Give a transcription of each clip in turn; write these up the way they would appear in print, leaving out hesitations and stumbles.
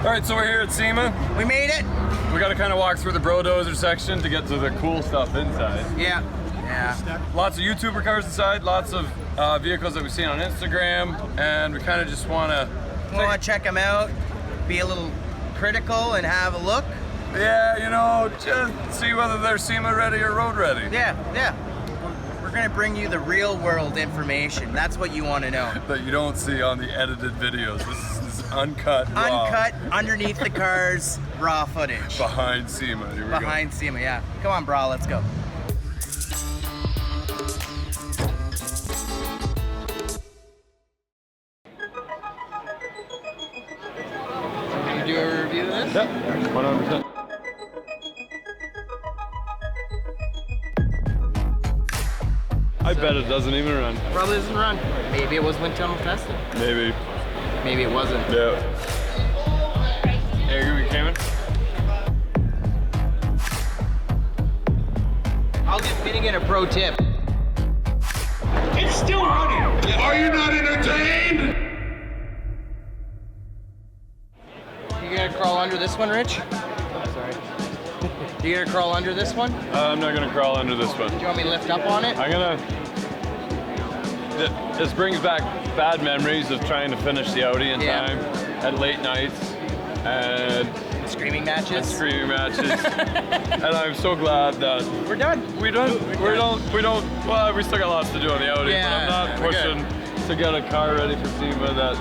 All right, so we're here at SEMA. We made it. We got to kind of walk through the Brodozer section to get to the cool stuff inside. Yeah. Lots of YouTuber cars inside, lots of vehicles that we've seen on Instagram, and we kind of just want to check them out, be a little critical and have a look. Yeah, you know, just see whether they're SEMA ready or road ready. Yeah. We're gonna bring you the real world information. That's what you want to know. That you don't see on the edited videos. This is uncut, raw. Uncut, underneath the cars, raw footage. Behind SEMA. Here we go. Behind SEMA, yeah. Come on, brah, let's go. Can you do a review of this? Yep, 100%. I bet it doesn't even run. Probably doesn't run. Maybe it was wind tunnel tested. Maybe. Maybe it wasn't. Yeah. Hey, you coming? I'll give Finnegan a pro tip. It's still running. Are you not entertained? You gonna crawl under this one, Rich? Sorry. You gonna crawl under this one? I'm not gonna crawl under this one. Do you want me to lift up on it? I'm gonna. This brings back bad memories of trying to finish the Audi in time at late nights and screaming matches. And I'm so glad that we're done. We don't. Well, we still got lots to do on the Audi, but I'm not pushing to get a car ready for SEMA that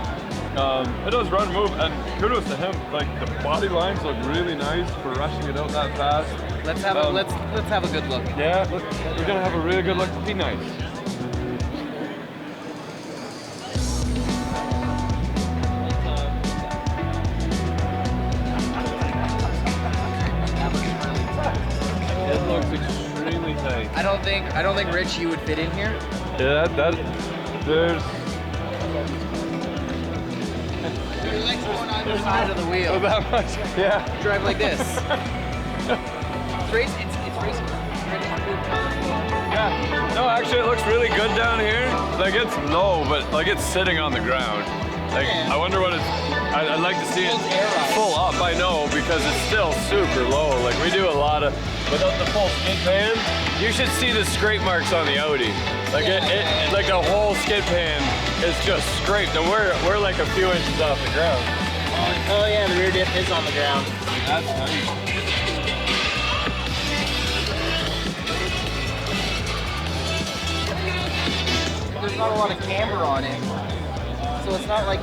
it does run, move, and kudos to him. Like the body lines look really nice for rushing it out that fast. Let's have a let's have a good look. Yeah, we're gonna have a really good look. Be nice. It looks extremely tight. I don't think Rich, you would fit in here. Yeah, there's. Your legs going on the side of the wheel. Oh, that much? Yeah. Drive like this. It's racing. Yeah. No, actually, it looks really good down here. Like it's low, but like it's sitting on the ground. Like I wonder what it's. I'd like to see it full up. I know because it's still super low. Like we do a lot of without the full skid pan. You should see the scrape marks on the Audi. Like it like the whole skid pan is just scraped, and we're like a few inches off the ground. Oh yeah, the rear diff is on the ground. That's nice. There's not a lot of camber on it, so it's not like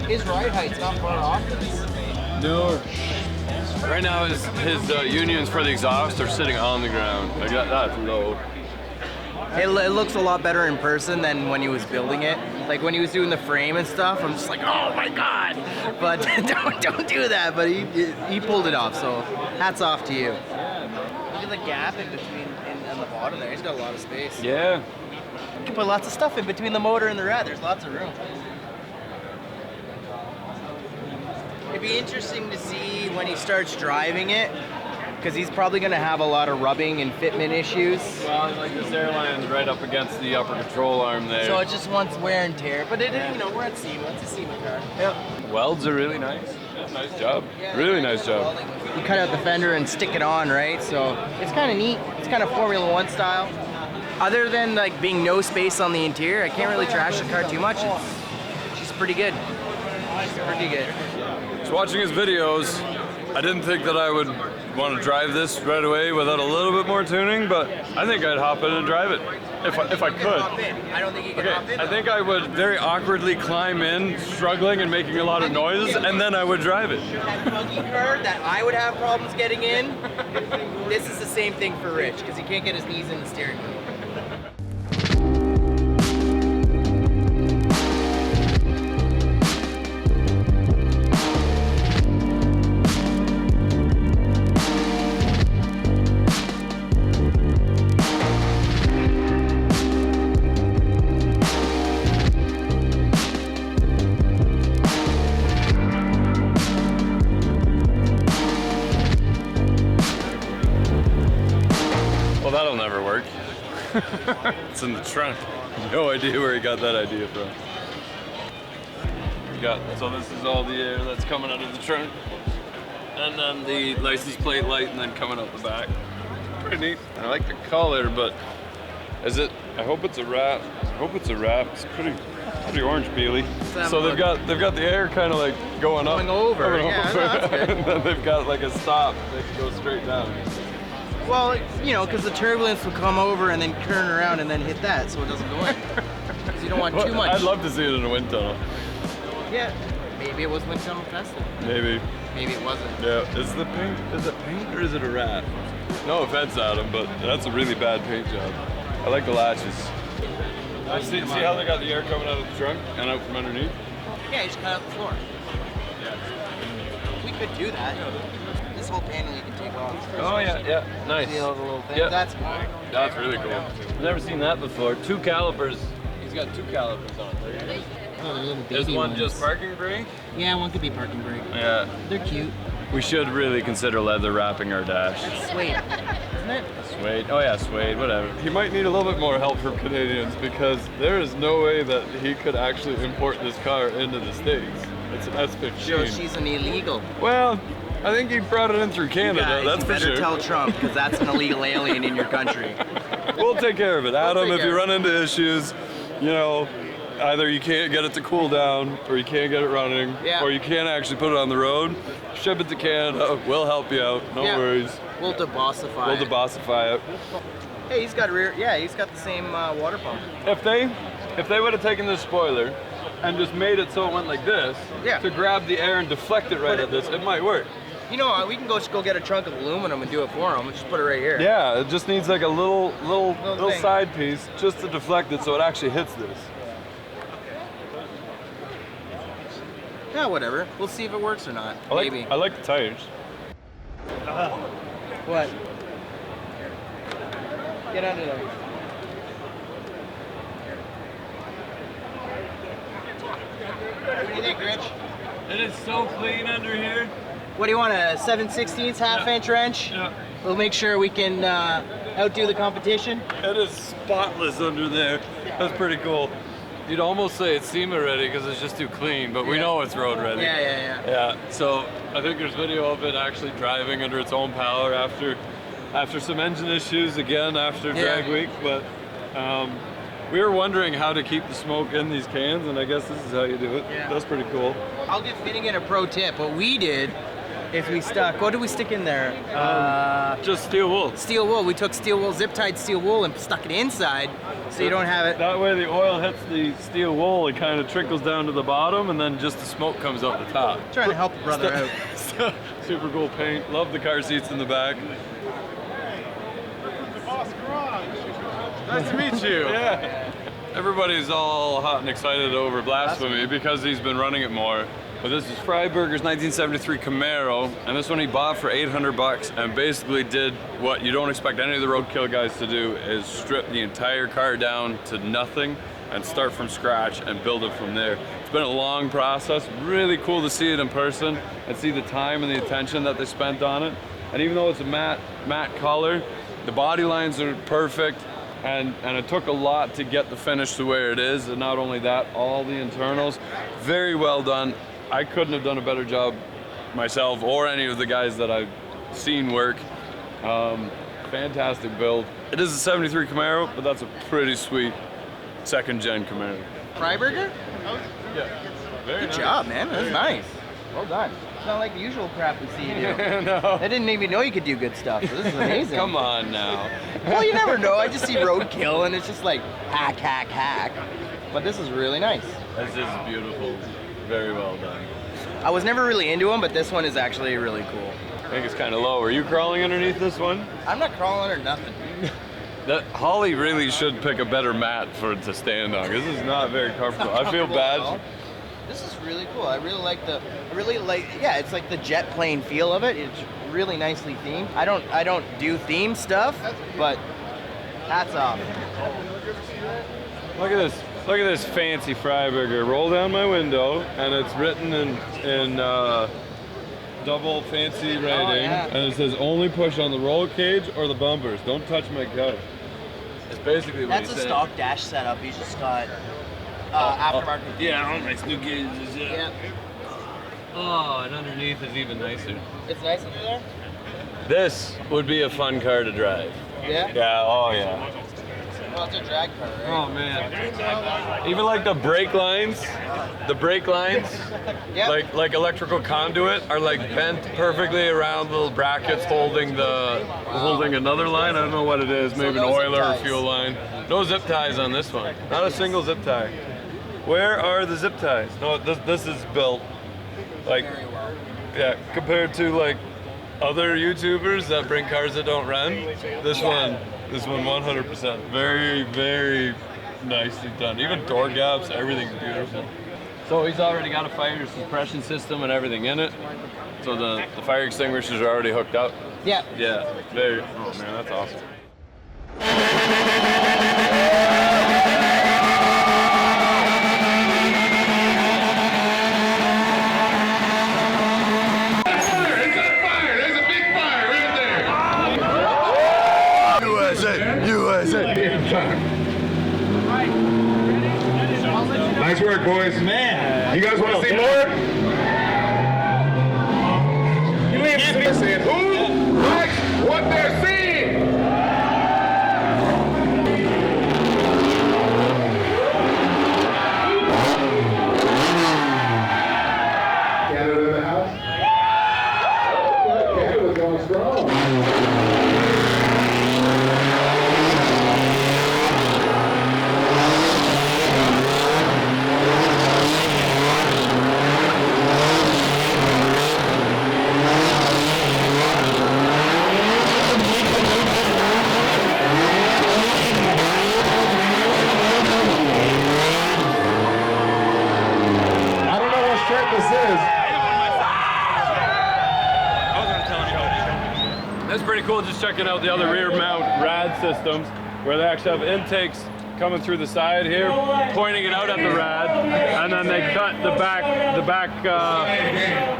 his ride height's not far off. No. Right now, his unions for the exhaust are sitting on the ground. Like that's low. It looks a lot better in person than when he was building it. Like when he was doing the frame and stuff, I'm just like, oh my god! But don't do that. But he pulled it off. So hats off to you. Look at the gap in between on the bottom there. He's got a lot of space. Yeah. You can put lots of stuff in between the motor and the rad. There's lots of room. It'd be interesting to see when he starts driving it, because he's probably going to have a lot of rubbing and fitment issues. Well, like this airline's right up against the upper control arm there. So it just wants wear and tear. But it, you know, we're at SEMA. It's a SEMA car. Yep. Welds are really nice. Yeah, nice job. Yeah, really nice job. You cut out the fender and stick it on, right? So it's kind of neat. It's kind of Formula One style. Other than like being no space on the interior, I can't really trash the car too much. She's pretty good. She's pretty good. So watching his videos, I didn't think that I would want to drive this right away without a little bit more tuning, but I think I'd hop in and drive it if I could. I don't think you can hop in. I think I would very awkwardly climb in, struggling and making a lot of noises, and then I would drive it. That buggy car that I would have problems getting in, this is the same thing for Rich, because he can't get his knees in the steering wheel. Well, that'll never work. It's in the trunk. No idea where he got that idea from. got, so this is all the air that's coming out of the trunk. And then the license plate light and then coming out the back. Pretty neat. I like the color, but is it, I hope it's a wrap. I hope it's a wrap. It's pretty orange peely. So they've got the air kind of like going up. Going over. Yeah, no, that's good. And then they've got like a stop that goes straight down. Well, you know, because the turbulence will come over and then turn around and then hit that, so it doesn't go in. Because you don't want too much. I'd love to see it in a wind tunnel. Yeah. Maybe it was wind tunnel tested. Maybe. Maybe it wasn't. Yeah. Is it paint or is it a wrap? No offense, Adam, but that's a really bad paint job. I like the latches. See how they got the air coming out of the trunk and out from underneath? Yeah, you just cut out the floor. Yeah. We could do that. This whole panel you can take off. Oh yeah, nice. See all the little things? Yeah. That's cool. That's really cool. I've never seen that before. 2 calipers. He's got 2 calipers on there. Oh, they're little baby Is one ones. just parking brake? Yeah, one could be parking brake. Yeah. They're cute. We should really consider leather wrapping our dash. That's suede, isn't it? Suede. Oh yeah, suede, whatever. He might need a little bit more help from Canadians because there is no way that he could actually import this car into the States. It's an S15. So she's an illegal. Well, I think he brought it in through Canada, Guys, that's for you better sure. tell Trump, because that's an illegal alien in your country. We'll take care of it. Adam, take if you run into issues, you know, either you can't get it to cool down, or you can't get it running, or you can't actually put it on the road, ship it to Canada, we'll help you out, no worries. We'll debossify We'll debossify it. Hey, he's got he's got the same water pump. If they would have taken this spoiler and just made it so it went like this, to grab the air and deflect it right at this, it might work. You know, we can go get a trunk of aluminum and do it for him and just put it right here. Yeah, it just needs like a little side piece just to deflect it so it actually hits this. Yeah, whatever. We'll see if it works or not. Maybe. I like the tires. What? Get under there. What do you think, Rich? It is so clean under here. What do you want, a 7/16 half-inch wrench? Yeah. We'll make sure we can outdo the competition. It is spotless under there. That's pretty cool. You'd almost say it's SEMA ready because it's just too clean, but we know it's road ready. Yeah, so I think there's video of it actually driving under its own power after some engine issues again after drag week, but we were wondering how to keep the smoke in these cans, and I guess this is how you do it. Yeah. That's pretty cool. I'll give Finnegan a pro tip. What we did is we stuck, what did we stick in there? Just steel wool. Steel wool. We took steel wool, zip-tied steel wool, and stuck it inside so you don't have it. That way the oil hits the steel wool, it kind of trickles down to the bottom, and then just the smoke comes out the top. Trying to help a brother out. Super cool paint. Love the car seats in the back. DEBOSS Garage. Nice to meet you. Yeah. Everybody's all hot and excited over Blasphemi because he's been running it more. But this is Freiburger's 1973 Camaro, and this one he bought for 800 bucks and basically did what you don't expect any of the roadkill guys to do, is strip the entire car down to nothing and start from scratch and build it from there. It's been a long process. Really cool to see it in person and see the time and the attention that they spent on it. And even though it's a matte color, the body lines are perfect. And it took a lot to get the finish to where it is, and not only that, all the internals, very well done. I couldn't have done a better job myself or any of the guys that I've seen work. Fantastic build. It is a 73 Camaro, but that's a pretty sweet second-gen Camaro. Freiburger? Yeah. Very Good job, man. That's nice. Well done. It's not like the usual crap we see you do. No. I didn't even know you could do good stuff. So this is amazing. Come on now. Well, you never know. I just see roadkill and it's just like hack, hack, hack. But this is really nice. This is beautiful. Very well done. I was never really into them, but this one is actually really cool. I think it's kind of low. Are you crawling underneath this one? I'm not crawling or nothing. That Holly really should pick a better mat for it to stand on. This is not very comfortable. I feel bad. This is really cool. I really like it's like the jet plane feel of it. It's really nicely themed. I don't do theme stuff, but hats off. Look at this. Look at this fancy Freiburger. Roll down my window, and it's written in double fancy writing, and it says only push on the roll cage or the bumpers. Don't touch my car. It's basically what That's he's a saying. stock dash setup. He's just got aftermarket. Yeah, nice new gauges. Yeah. Oh, and underneath is even nicer. It's nice under there? This would be a fun car to drive. Yeah? Yeah, oh yeah. Well, it's a drag car, right? Oh man. Even like the brake lines, Yep. like electrical conduit are like bent perfectly around little brackets holding another line. I don't know what it is, maybe an oiler or fuel line. No zip ties on this one. Not a single zip tie. Where are the zip ties? No, this is built like, yeah, compared to like other YouTubers that bring cars that don't run. This one 100%. Very, very nicely done. Even door gaps, everything's beautiful. So he's already got a fire suppression system and everything in it. So the fire extinguishers are already hooked up. Yeah. Yeah, very, oh man, that's awesome. Nice work, boys. Man. You guys want to see more? They're saying, who likes what they're seeing? Canada in the house? Canada's going strong. That's pretty cool, just checking out the other rear mount rad systems where they actually have intakes coming through the side here, pointing it out at the rad, and then they cut the back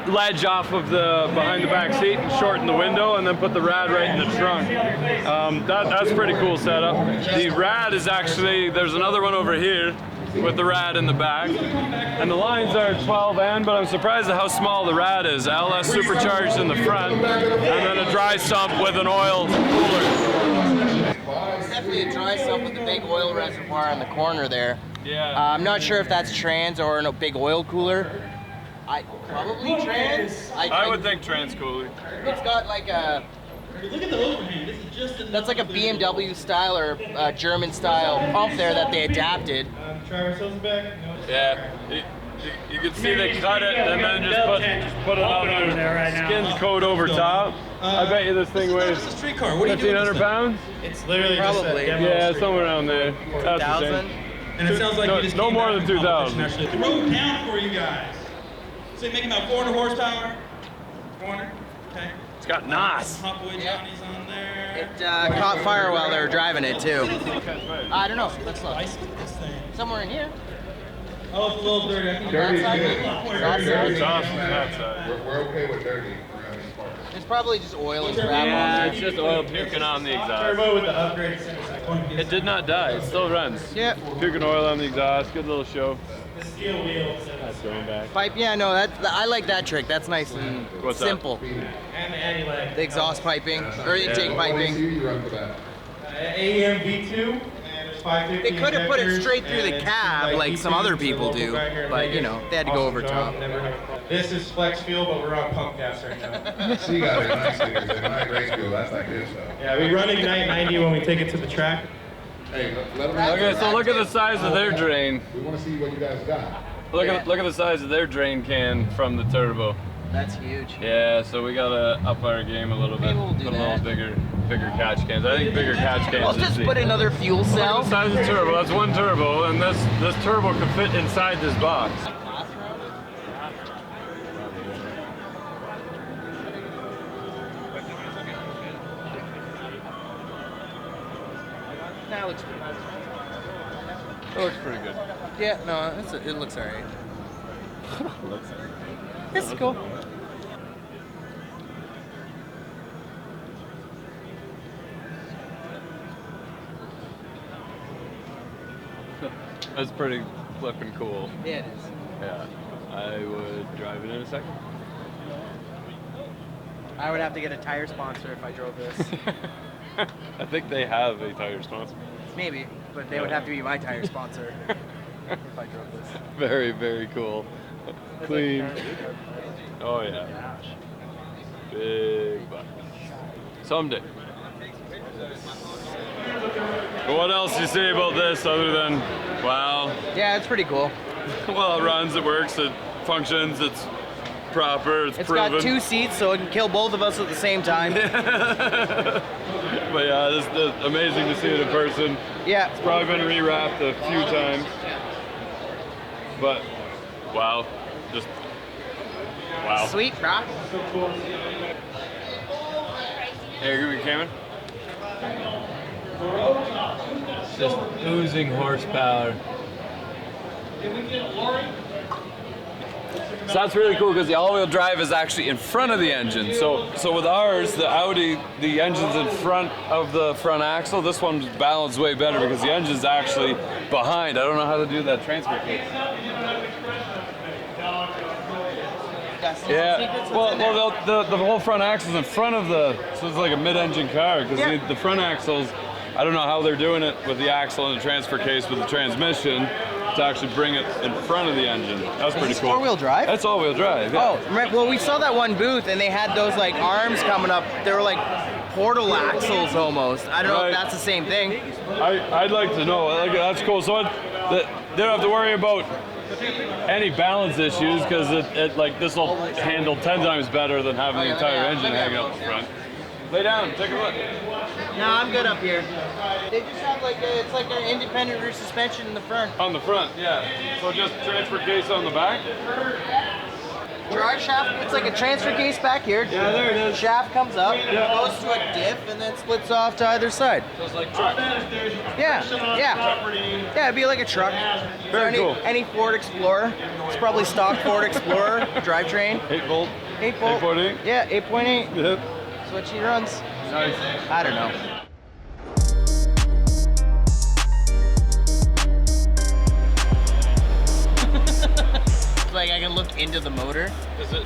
ledge off of behind the back seat and shorten the window, and then put the rad right in the trunk. That's a pretty cool setup. The rad is actually, there's another one over here with the rad in the back, and the lines are 12N, but I'm surprised at how small the rad is. LS supercharged in the front, and then a dry sump with an oil cooler. It's definitely a dry sump with a big oil reservoir in the corner there. Yeah. I'm not sure if that's trans or a big oil cooler. Probably trans. I would think trans cooler. It's got like a... Look at the overhang. This is just That's like a BMW style or German style pump there that they adapted. Traverse Hill's back. No. Yeah. You can see they cut it and then just put another skin coat over top. I bet you this thing weighs It's a street car. What are you doing? 1,500 pounds? It's literally Probably. just a demo. Yeah, somewhere around there. That's the 1,000? same. And it sounds like No- you just no came more back than from 2,000. competition, actually. The road down for you guys. So you're making about 400 horsepower. 400. Okay. It's got NOS. Hopwood Johnny's on there. It caught fire while they were driving it too. I don't know. Let's look. This thing. Somewhere in here. Oh, it's a little dirty. I think Dirty is Outside, good. maybe? Dirty is It's good. awesome from that side. We're okay with dirty around these parts. It's probably just oil and crap Yeah, on it's just oil puking on the exhaust. Turbo with the upgrade center side. It did not die. It still runs. Yep. Puking oil on the exhaust. Good little show. The steel wheels. That's going back. Pipe, yeah, no, I like that trick. That's nice and What's that? simple. And the anti-lag. The exhaust piping, or intake piping. You run for that. AEM V2. And there's 550 They could have put it injectors, straight through the and cab it's like some V2, other so people local do, guy here in but Vegas. you know, they had to go over Awesome top. job, never had a problem. This is flex fuel, but we're on pump gas right now. See, you got it. Nice stickers. They might race fuel. That's like this stuff. Yeah, we run Ignite 90 when we take it to the track. Hey, let them know. Okay, so look at the size of their drain. We want to see what you guys got. Look at the size of their drain can from the turbo. That's huge. Yeah, so we gotta up our game a little bit. Maybe we'll do Put a that. little bigger catch cans. I think bigger catch cans. Well, is just the- put another fuel Look at cell. the size of the turbo. That's one turbo, and this turbo can fit inside this box. That looks It looks pretty good. Yeah, no, it looks alright. It's cool. That's pretty flipping cool. Yeah, it is. Yeah, I would drive it in a second. I would have to get a tire sponsor if I drove this. I think they have a tire sponsor. Maybe, but they would have to be my tire sponsor if I drove this. Very, very cool. Clean. Oh yeah. Big buck. Someday. But what else do you say about this other than, wow? Yeah, it's pretty cool. Well, it runs, it works, it functions, it's proper, it's proven. It's got 2 seats, so it can kill both of us at the same time. But yeah, this is amazing to see it in person. Yeah. It's probably been rewrapped a few times. But, wow. Just, wow. Sweet, bro. Hey, give me a camera. Just oozing horsepower. So that's really cool because the all-wheel drive is actually in front of the engine. So with ours, the Audi, the engine's in front of the front axle. This one's balanced way better because the engine's actually behind. I don't know how to do that transfer case. Yeah, well the whole front axle's in front of the, so it's like a mid-engine car because the front axles, I don't know how they're doing it with the axle and the transfer case with the transmission to actually bring it in front of the engine. That's pretty cool. Four-wheel drive? That's all-wheel drive, yeah. Oh, right. Well, we saw that one booth and they had those like arms coming up. They were like portal axles almost. I don't know if that's the same thing. I'd like to know. That's cool. So they don't have to worry about any balance issues because it like this will handle 10 times better than having the entire engine hanging out the front. Lay down, take a look. No, I'm good up here. They just have like it's like an independent rear suspension in the front. On the front, yeah. So just transfer case on the back. Drive shaft, it's like a transfer case back here. Yeah, there it is. Shaft comes up, goes to a diff, and then splits off to either side. So it's like truck. Yeah. Yeah, it'd be like a truck. Very cool. Any Ford Explorer. It's probably stock Ford Explorer drivetrain. 8 volt. 8 volt. 8.8. Yeah, 8.8. Yep. That's what she runs. Nice. I don't know. Like I can look into the motor. Is it?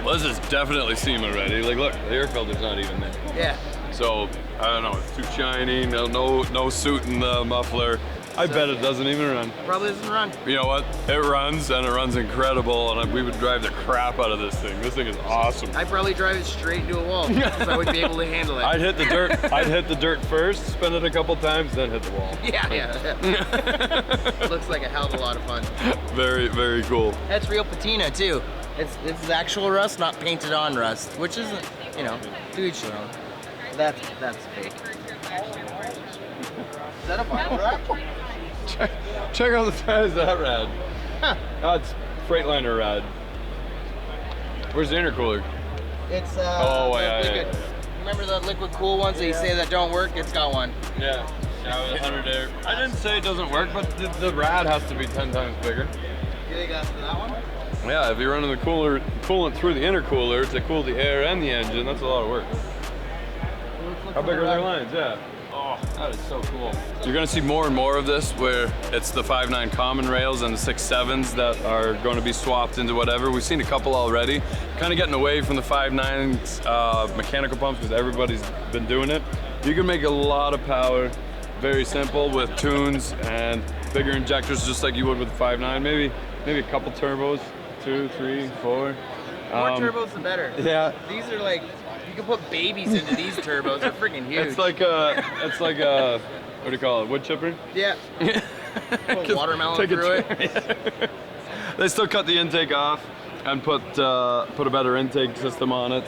Well, this is definitely SEMA ready. Like, look, the air filter's not even there. Yeah. So I don't know. It's too shiny. No suit in the muffler. I bet it doesn't even run. Probably doesn't run. You know what? It runs, and it runs incredible, and we would drive the crap out of this thing. This thing is awesome. I'd probably drive it straight into a wall because I would be able to handle it. I'd hit the dirt. I'd hit the dirt first, spin it a couple times, then hit the wall. Yeah. Looks like a hell of a lot of fun. Very, very cool. That's real patina too. This is actual rust, not painted on rust, which isn't, you know, to each their own. That's fake. Is that a vinyl wrap? Check out the size of that rad. Huh. That's Freightliner rad. Where's the intercooler? It's yeah. Remember the liquid cool ones that you say that don't work? It's got one. Yeah. 100 air. I didn't say it doesn't work, but the rad has to be 10 times bigger. You think that's for that one? Yeah, if you're running the coolant through the intercooler to cool the air and the engine, that's a lot of work. How big are their lines? Yeah. Oh, that is so cool. You're gonna see more and more of this where it's the 5.9 common rails and the 6.7s that are going to be swapped into whatever. We've seen a couple already. Kind of getting away from the 5.9s mechanical pumps because everybody's been doing it. You can make a lot of power, very simple with tunes and bigger injectors just like you would with the 5.9. Maybe a couple turbos, 2, 3, 4. More turbos the better. Yeah. These are like, you can put babies into these turbos. They're freaking huge. It's like a, what do you call it? Wood chipper? Yeah. Put watermelon through it. They still cut the intake off and put a better intake system on it,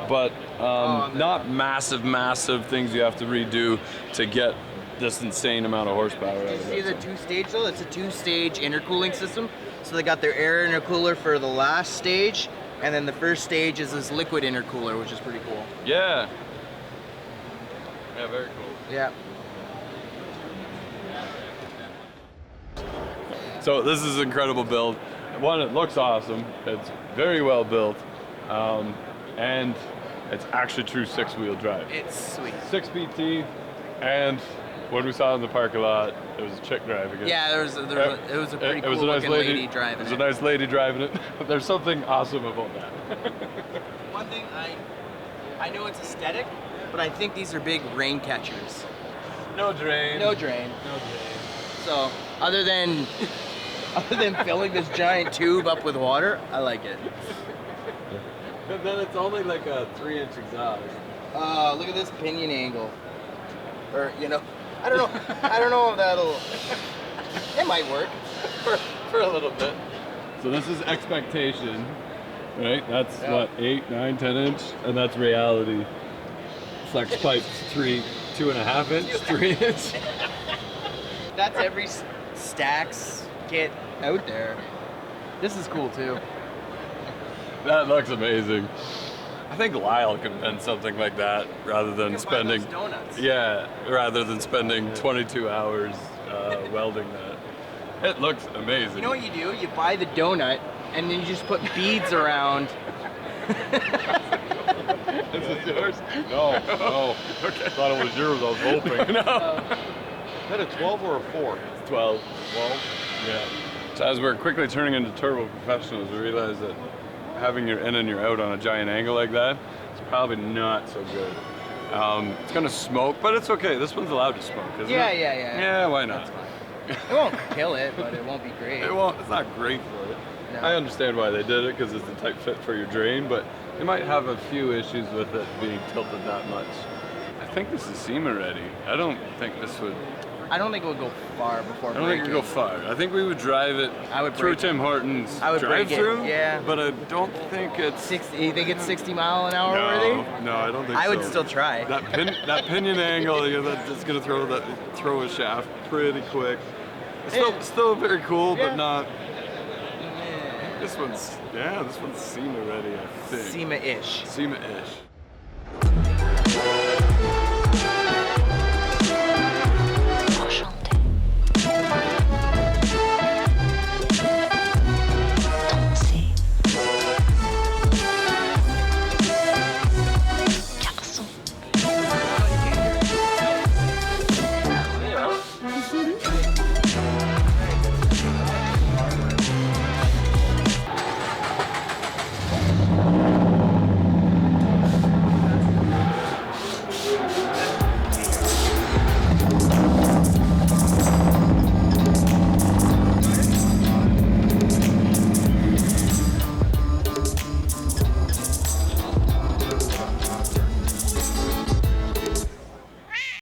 but not massive things you have to redo to get this insane amount of horsepower out of it. See the two-stage though? It's a two-stage intercooling system. So they got their air intercooler for the last stage, and then the first stage is this liquid intercooler, which is pretty cool. Yeah. Yeah, very cool. Yeah. So this is an incredible build. One, it looks awesome. It's very well built, and it's actually true 6-wheel drive. It's sweet. 6 PT, and when we saw it in the parking lot, it was a chick driving it. Yeah, it was a pretty cool looking lady driving it. It was a nice lady driving it. There's something awesome about that. One thing I know it's aesthetic, but I think these are big rain catchers. No drain. No drain. No drain. So other than filling this giant tube up with water, I like it. And then it's only like a 3-inch exhaust. Look at this pinion angle. Or I don't know if that'll. It might work For a little bit. So this is expectation, right? That's what, 8, 9, 10 inch, and that's reality. Flex pipe 2.5 inch, 3 inch. That's every Stax kit out there. This is cool too. That looks amazing. I think Lyle could invent something like that rather than spending. Donuts. Yeah, rather than spending 22 hours welding that. It looks amazing. You know what you do? You buy the donut and then you just put beads around. Is this yours? No. Okay. I thought it was yours. I was hoping. No. Is that a 12 or a 4? 12. 12? Yeah. So as we're quickly turning into turbo professionals, we realize that having your in and your out on a giant angle like that is probably not so good. It's gonna smoke, but it's okay. This one's allowed to smoke, isn't it? Yeah. Yeah, why not? It won't kill it, but it won't be great. It won't. It's not great for it. No. I understand why they did it because it's the type fit for your drain, but they might have a few issues with it being tilted that much. I think this is SEMA ready. I don't think this would. I don't think it would go far before I don't think it would go far. I think we would drive it through Tim Hortons I would break it, drive-through. yeah. But I don't think it's. 60, you think it's 60 mile an hour worthy? No, I don't think so. I would still try. That pinion angle, that's gonna throw a shaft pretty quick. It's still very cool, but not. This one's SEMA ready, I think. SEMA-ish. SEMA-ish.